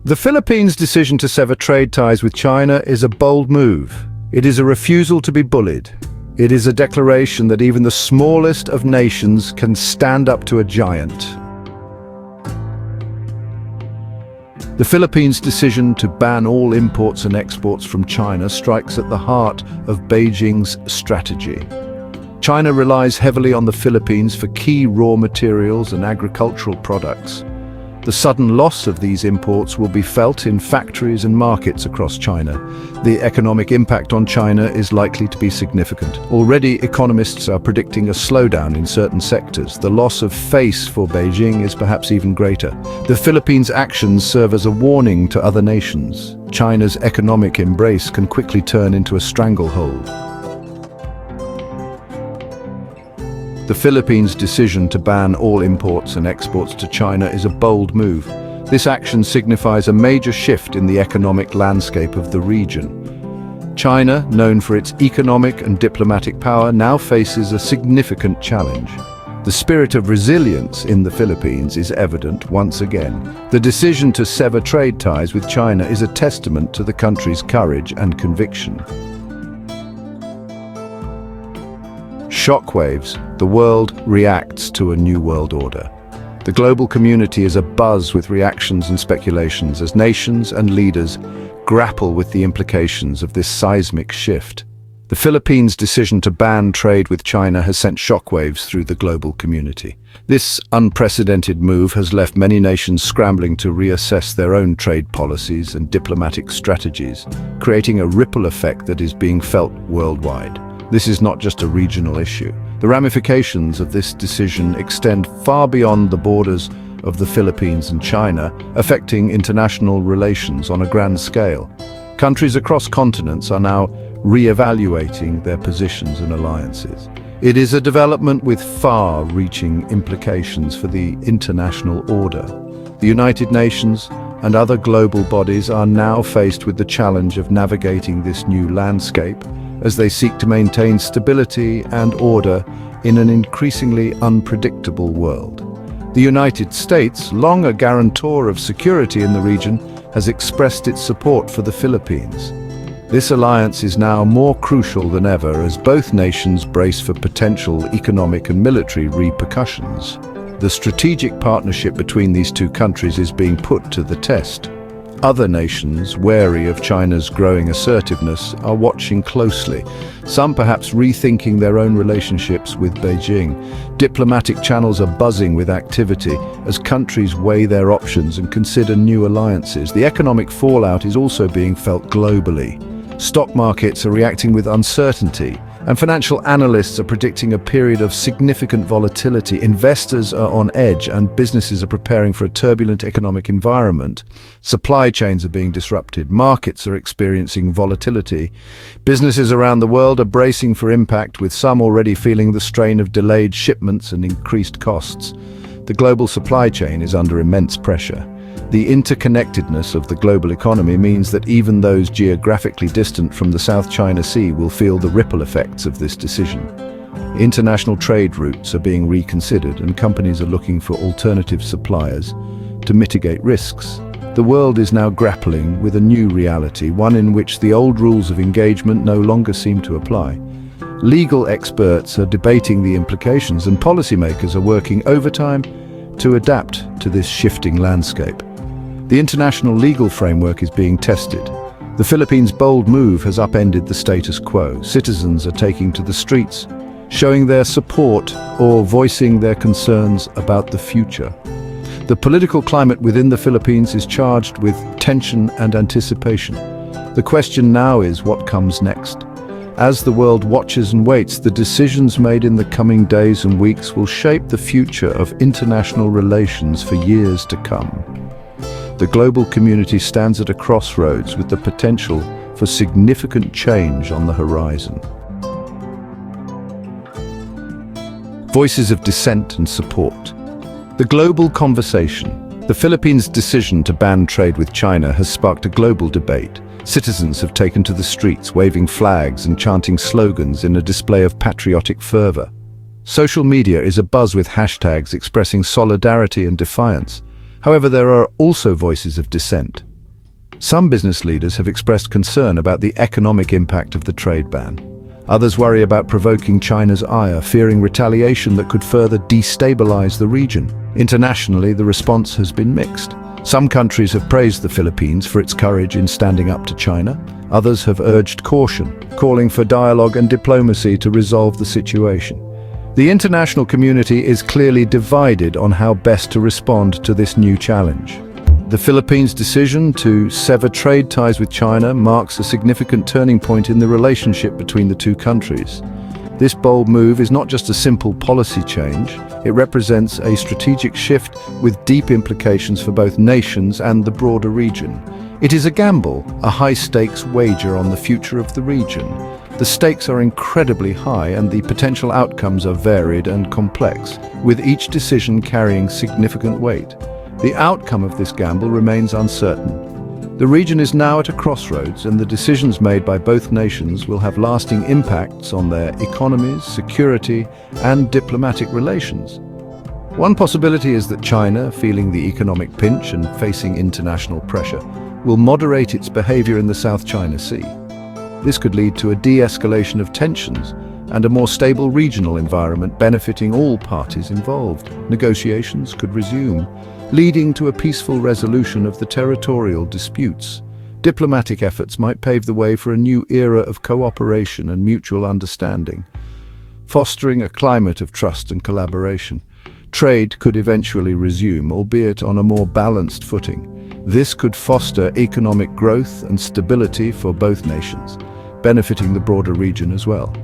The Philippines' decision to sever trade ties with China is a bold move. It is a refusal to be bullied. It is a declaration that even the smallest of nations can stand up to a giant. The Philippines' decision to ban all imports and exports from China strikes at the heart of Beijing's strategy. China relies heavily on the Philippines for key raw materials and agricultural products. The sudden loss of these imports will be felt in factories and markets across China. The economic impact on China is likely to be significant. Already, economists are predicting a slowdown in certain sectors. The loss of face for Beijing is perhaps even greater. The Philippines' actions serve as a warning to other nations. China's economic embrace can quickly turn into a stranglehold. The Philippines' decision to ban all imports and exports to China is a bold move. This action signifies a major shift in the economic landscape of the region. China, known for its economic and diplomatic power, now faces a significant challenge. The spirit of resilience in the Philippines is evident once again. The decision to sever trade ties with China is a testament to the country's courage and conviction. Shockwaves, the world reacts to a new world order. The global community is abuzz with reactions and speculations as nations and leaders grapple with the implications of this seismic shift. The Philippines' decision to ban trade with China has sent shockwaves through the global community. This unprecedented move has left many nations scrambling to reassess their own trade policies and diplomatic strategies, creating a ripple effect that is being felt worldwide. This is not just a regional issue. The ramifications of this decision extend far beyond the borders of the Philippines and China, affecting international relations on a grand scale. Countries across continents are now re-evaluating their positions and alliances. It is a development with far-reaching implications for the international order. The United Nations and other global bodies are now faced with the challenge of navigating this new landscape as they seek to maintain stability and order in an increasingly unpredictable world. The United States, long a guarantor of security in the region, has expressed its support for the Philippines. This alliance is now more crucial than ever as both nations brace for potential economic and military repercussions. The strategic partnership between these two countries is being put to the test. Other nations, wary of China's growing assertiveness, are watching closely, some perhaps rethinking their own relationships with Beijing. Diplomatic channels are buzzing with activity as countries weigh their options and consider new alliances. The economic fallout is also being felt globally. Stock markets are reacting with uncertainty, and financial analysts are predicting a period of significant volatility. Investors are on edge and businesses are preparing for a turbulent economic environment. Supply chains are being disrupted, markets are experiencing volatility. Businesses around the world are bracing for impact, with some already feeling the strain of delayed shipments and increased costs. The global supply chain is under immense pressure. The interconnectedness of the global economy means that even those geographically distant from the South China Sea will feel the ripple effects of this decision. International trade routes are being reconsidered and companies are looking for alternative suppliers to mitigate risks. The world is now grappling with a new reality, one in which the old rules of engagement no longer seem to apply. Legal experts are debating the implications and policymakers are working overtime to adapt to this shifting landscape. The international legal framework is being tested. The Philippines' bold move has upended the status quo. Citizens are taking to the streets, showing their support or voicing their concerns about the future. The political climate within the Philippines is charged with tension and anticipation. The question now is what comes next. As the world watches and waits, the decisions made in the coming days and weeks will shape the future of international relations for years to come. The global community stands at a crossroads with the potential for significant change on the horizon. Voices of dissent and support. The global conversation. The Philippines' decision to ban trade with China has sparked a global debate. Citizens have taken to the streets, waving flags and chanting slogans in a display of patriotic fervor. Social media is abuzz with hashtags expressing solidarity and defiance. However, there are also voices of dissent. Some business leaders have expressed concern about the economic impact of the trade ban. Others worry about provoking China's ire, fearing retaliation that could further destabilize the region. Internationally, the response has been mixed. Some countries have praised the Philippines for its courage in standing up to China. Others have urged caution, calling for dialogue and diplomacy to resolve the situation. The international community is clearly divided on how best to respond to this new challenge. The Philippines' decision to sever trade ties with China marks a significant turning point in the relationship between the two countries. This bold move is not just a simple policy change, it represents a strategic shift with deep implications for both nations and the broader region. It is a gamble, a high-stakes wager on the future of the region. The stakes are incredibly high and the potential outcomes are varied and complex, with each decision carrying significant weight. The outcome of this gamble remains uncertain. The region is now at a crossroads, and the decisions made by both nations will have lasting impacts on their economies, security, and diplomatic relations. One possibility is that China, feeling the economic pinch and facing international pressure, will moderate its behavior in the South China Sea. This could lead to a de-escalation of tensions and a more stable regional environment benefiting all parties involved. Negotiations could resume, leading to a peaceful resolution of the territorial disputes. Diplomatic efforts might pave the way for a new era of cooperation and mutual understanding, fostering a climate of trust and collaboration. Trade could eventually resume, albeit on a more balanced footing. This could foster economic growth and stability for both nations, benefiting the broader region as well.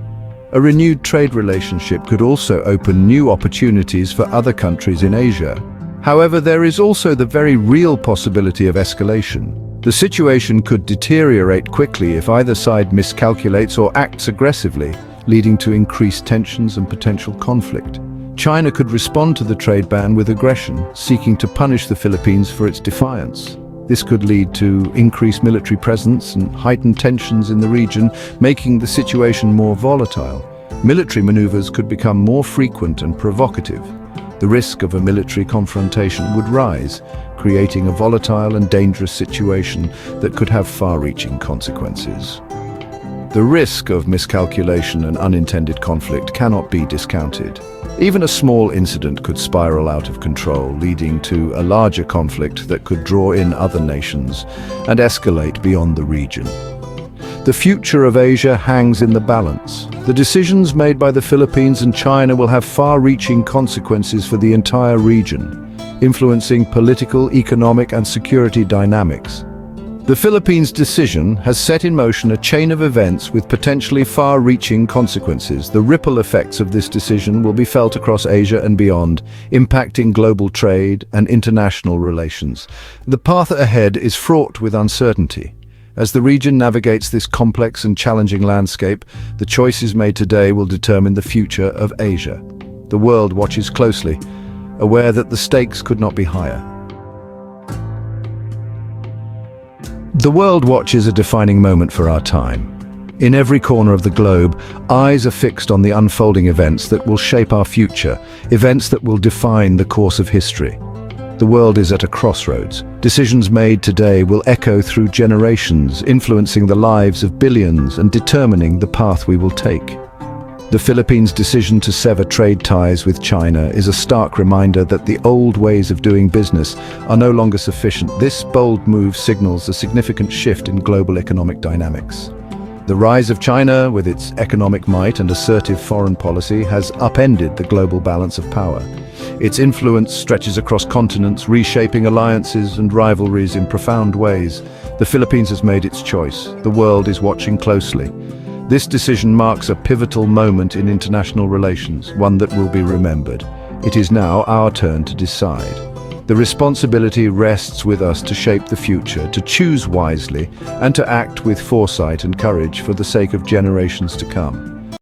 A renewed trade relationship could also open new opportunities for other countries in Asia. However, there is also the very real possibility of escalation. The situation could deteriorate quickly if either side miscalculates or acts aggressively, leading to increased tensions and potential conflict. China could respond to the trade ban with aggression, seeking to punish the Philippines for its defiance. This could lead to increased military presence and heightened tensions in the region, making the situation more volatile. Military maneuvers could become more frequent and provocative. The risk of a military confrontation would rise, creating a volatile and dangerous situation that could have far-reaching consequences. The risk of miscalculation and unintended conflict cannot be discounted. Even a small incident could spiral out of control, leading to a larger conflict that could draw in other nations and escalate beyond the region. The future of Asia hangs in the balance. The decisions made by the Philippines and China will have far-reaching consequences for the entire region, influencing political, economic, and security dynamics. The Philippines' decision has set in motion a chain of events with potentially far-reaching consequences. The ripple effects of this decision will be felt across Asia and beyond, impacting global trade and international relations. The path ahead is fraught with uncertainty. As the region navigates this complex and challenging landscape, the choices made today will determine the future of Asia. The world watches closely, aware that the stakes could not be higher. The world watches a defining moment for our time. In every corner of the globe, eyes are fixed on the unfolding events that will shape our future, events that will define the course of history. The world is at a crossroads. Decisions made today will echo through generations, influencing the lives of billions and determining the path we will take. The Philippines' decision to sever trade ties with China is a stark reminder that the old ways of doing business are no longer sufficient. This bold move signals a significant shift in global economic dynamics. The rise of China, with its economic might and assertive foreign policy, has upended the global balance of power. Its influence stretches across continents, reshaping alliances and rivalries in profound ways. The Philippines has made its choice. The world is watching closely. This decision marks a pivotal moment in international relations, one that will be remembered. It is now our turn to decide. The responsibility rests with us to shape the future, to choose wisely, and to act with foresight and courage for the sake of generations to come.